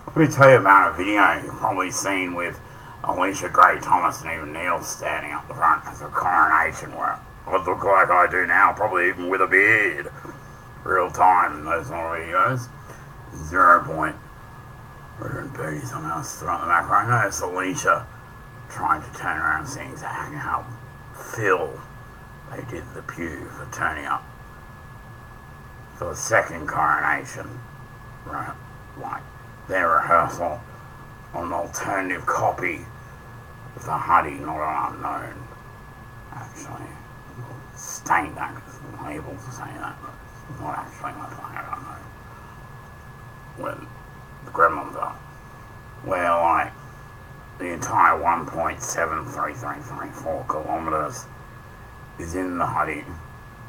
Let me tell you about a video you've probably seen with Alicia Gray Thomas and even Neil standing up the front at the coronation where I look like I do now, probably even with a beard. Real time in those little videos. 0 point. We're in booties on us throughout the background. I noticed Alicia trying to turn around seeing exactly how Phil they did the pew for turning up for the second coronation. Right, like their rehearsal on an alternative copy of the Huddy, not an unknown. Actually, stain that because I'm able to say that, but it's not actually my planet unknown. When the Gremlins are, where like the entire 1.73334 kilometres is in the Huddy,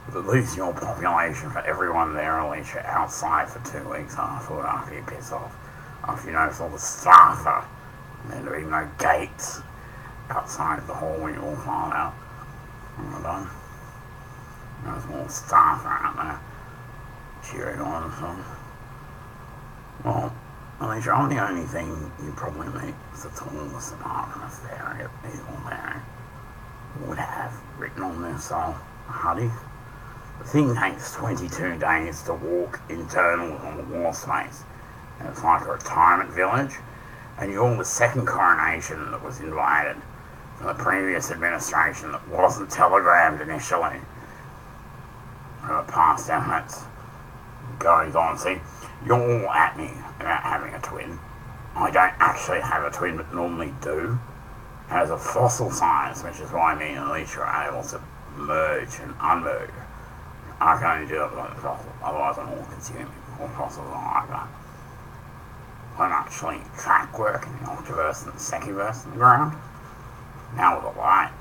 with at least your population for everyone there, Alicia, outside for 2 weeks after you piss off. After you notice all the staff are, and then there be no gates outside the hall when you all file out. And we're done. There's more staff out there cheering on and so on. Well, Alicia, I'm the only thing you probably meet as the tallest apart from a fairy at Eagle Mary would have written on their soul, Huddy. The thing takes 22 days to walk internal on the wall space. And it's like a retirement village. And you're the second coronation that was invited from the previous administration that wasn't telegrammed initially. Past efforts goes on. See, you're all at me about having a twin. I don't actually have a twin, but normally do. As a fossil science, which is why me and Alicia are able to merge and unmerge. I can only do it with a fossil, otherwise I'm all consuming. All fossils are like that. I don't actually track work in the Ultraverse and the Sekiverse in the ground. Now with a light,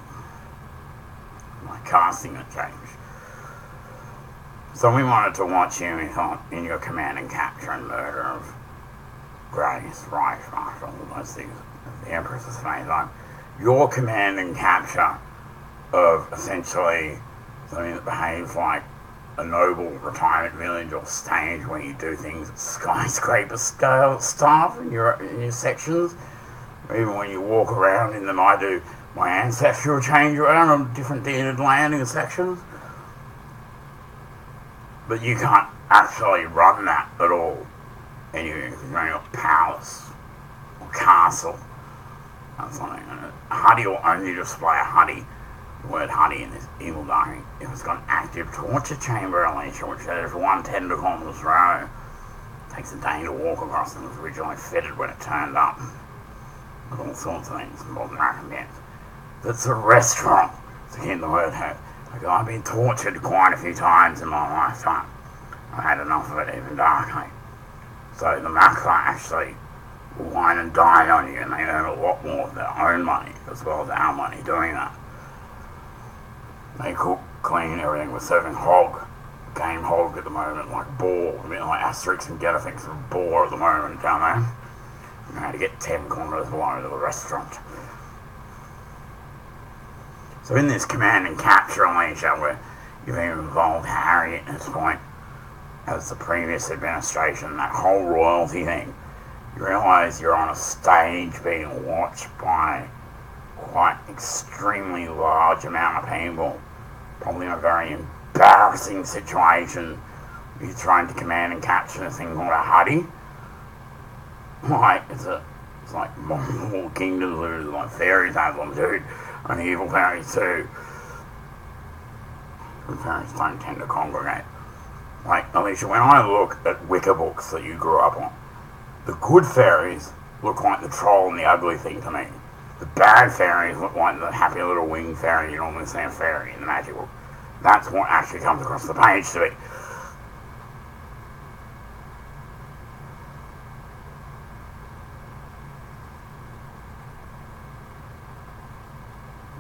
my casting had changed. So we wanted to watch you in your command and capture and murder of Grace, Reich, Marshall, all those things, the Empress's phase on. Your command and capture of essentially something that behaves like a noble retirement village or stage where you do things at skyscraper scale stuff in your sections. Even when you walk around in them, I do my ancestral change around on different deeded landing sections. But you can't actually run that at all. And you're running a palace or castle or something. And a Huddy will only display a Huddy. The word Huddy in this evil diary, if it's got an active torture chamber, Alicia, which is 110 kilometres row. It takes a day to walk across, and was originally fitted when it turned up. With all sorts of things, modern recompense. That's a restaurant, to keep the word out. Like, I've been tortured quite a few times in my lifetime. I've had enough of it, even darkly. So the Makla actually will wine and dine on you, and they earn a lot more of their own money, as well as our money doing that. They cook, clean, everything. We're serving hog, game hog at the moment, like boar. I mean, like Asterix and Getafix of boar at the moment down there. You know how to get 10 kilometres below to the restaurant. So in this command and capture, Alicia, where you've even involved Harry at this point, as the previous administration, that whole royalty thing, you realise you're on a stage being watched by quite extremely large amount of people, probably in a very embarrassing situation. You're trying to command and capture this thing called a Huddy. Like, it's like multiple kingdoms, there's like fairies have them, dude, and evil fairies too. And fairies don't tend to congregate. Like, Alicia, when I look at Wicca books that you grew up on, the good fairies look like the troll and the ugly thing to me. The bad fairies look like the happy little winged fairy you normally see a fairy in the magic book. That's what actually comes across the page to me.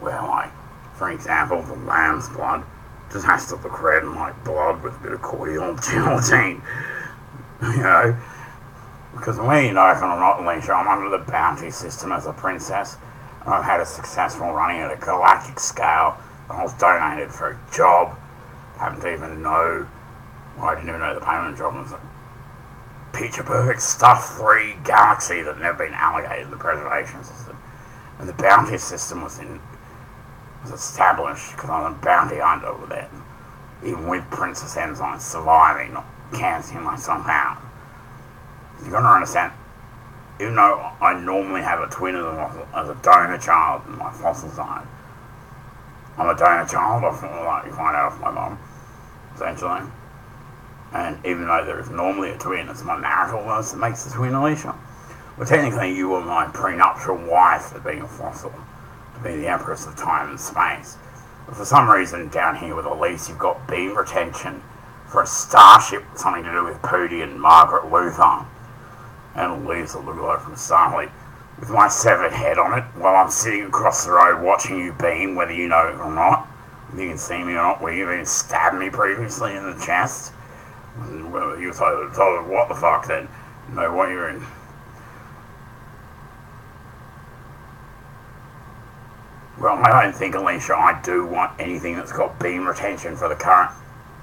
Where, like, for example, the lamb's blood just has to look red and like blood with a bit of cordial gelatine. You know? Because when you know from I'm not Alicia, I'm under the bounty system as a princess. And I've had a successful running at a galactic scale. I was donated for a job. I didn't even know the payment job was picture perfect stuff-free galaxy that had never been allocated to the preservation system. And the bounty system was established because I'm a bounty hunter with it. Even with Princess Enzyme surviving, not cancelling myself out. You've got to understand, even though I normally have a twin as a donor child in my fossil side, I'm a donor child, you find out off my mum, essentially. And even though there is normally a twin, it's my marital verse that makes the twin Alicia. Well, technically you were my prenuptial wife for being a fossil, to be the Empress of Time and Space. But for some reason down here with Elise you've got beam retention for a starship, something to do with Pooty and Margaret Luther. And Elise will look like from Starfleet, with my severed head on it, while I'm sitting across the road watching you beam, whether you know it or not. You can see me or not, where you've even stabbed me previously in the chest. Well, you told what the fuck then? You know what you're in. Well, I don't think, Alicia, I do want anything that's got beam retention for the current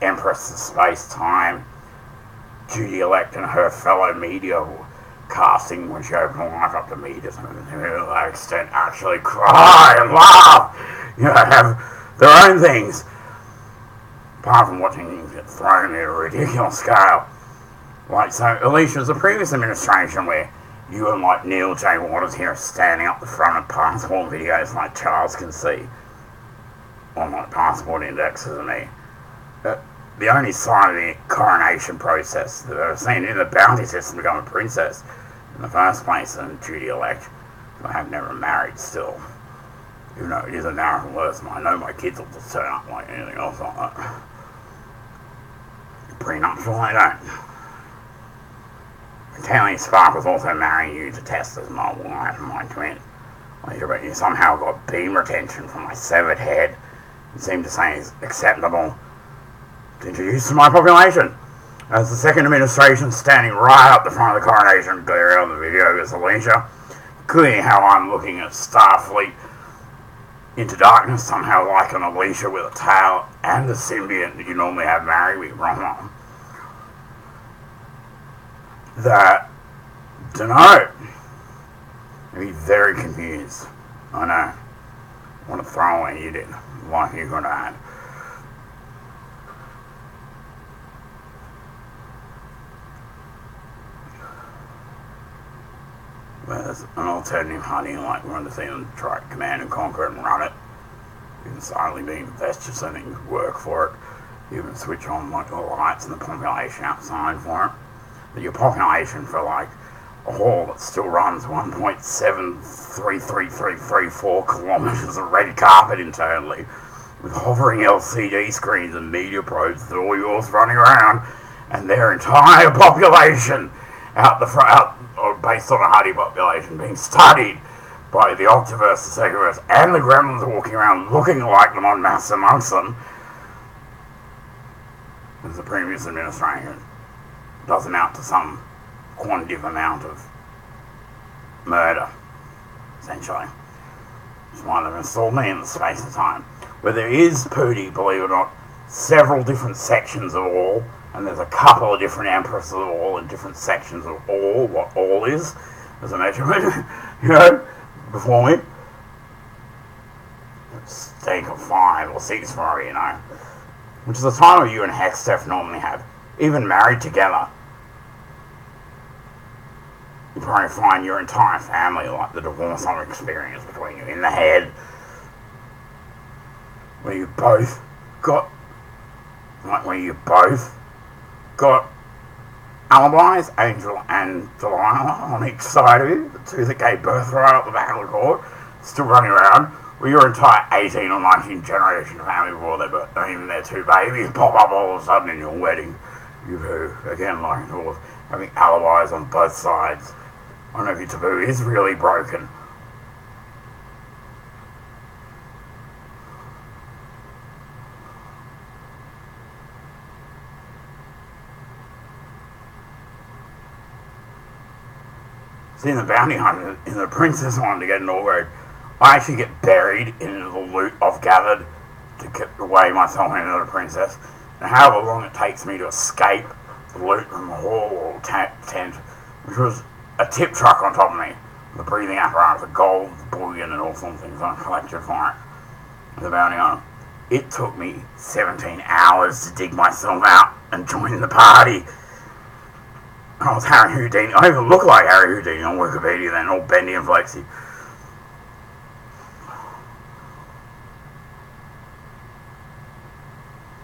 Empress of Space-Time, Judy-elect and her fellow media casting when she opened her life up to media to that extent actually cry and laugh, have their own things. Apart from watching things get thrown at a ridiculous scale. Like, so, Alicia's the previous administration where you and, like, Neil J. Waters here standing up the front of passport videos like Charles can see on, like, passport indexes and me. The only side of the coronation process that I've seen in the bounty system to become a princess in the first place and Judy-elect. I have never married still. Even though it is a narrow verse, I know my kids will just turn up like anything else like that. Prenuptial, I don't. Telling Spark was also marrying you to test as my wife and my twin. But you somehow got beam retention from my severed head. You seem to say it's acceptable to introduce to my population. As the second administration standing right up the front of the coronation, clear out the video is Alicia. Clearly how I'm looking at Starfleet Into Darkness, somehow like an Alicia with a tail and the symbiont that you normally have married with Ron. That, dunno, I'd be very confused. I know. What a throwaway you did, like you could add. Well, there's an alternative Huddy, like we're going to see them try Command and Conquer and run it. You can silently be invested so things work for it. You can switch on like the lights and the population outside for it. But your population for like a hall that still runs 1.733334 kilometres of red carpet internally, with hovering LCD screens and media probes that are all yours running around, and their entire population out the front, or based on a Huddy population, being studied by the Octoverse, the Segaverse, and the Gremlins walking around looking like them en masse amongst them, as the previous administration does amount to some quantitative amount of murder, essentially. That's why they've installed me in the space of time. Where there is, Pooty, believe it or not, several different sections of all, and there's a couple of different empresses of all and different sections of all, what all is, as a measurement, before me. Stake of 5 or 6 for it, which is the time you and Hextef normally have, even married together. You probably find your entire family like the divorce I've experienced between you in the head, where you both got alibis, Angel and Delilah, on each side of you, the two that gave birth right up the back of the court, still running around, where your entire 18 or 19 generation family before their birth, and even their 2 babies pop up all of a sudden in your wedding. You who, again, like having alibis on both sides. I don't know if your taboo is really broken. See, in the bounty hunt, in the princess one to get inaugurated, I actually get buried in the loot I've gathered to get away myself into the princess. And however long it takes me to escape loot from the hall or tent, which was a tip truck on top of me, the breathing apparatus, the gold, bullion, and all sorts of things I collected for it. The bounty on it. It took me 17 hours to dig myself out and join the party. I was Harry Houdini. I even look like Harry Houdini on Wikipedia then, all bendy and flexy.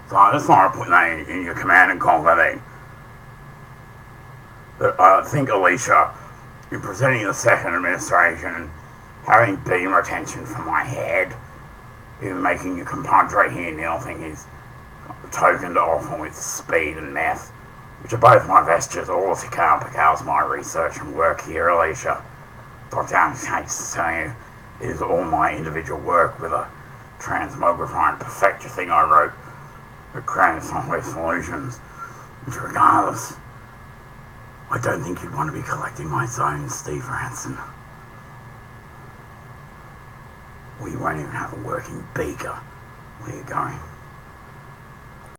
So I just want to put that in your command and conquer thing. But I think, Alicia, in presenting the second administration and having beam retention for my head, even making your compadre here, Neil, I think he's got the token to offer with speed and meth, which are both my vestures, all to counterbalance my research and work here, Alicia. Dr. Hates is telling you it is all my individual work with a transmogrifying perfector thing I wrote for creating software solutions, which regardless, I don't think you'd want to be collecting my zones, Steve Ranson. Or you won't even have a working beaker. Where are you going?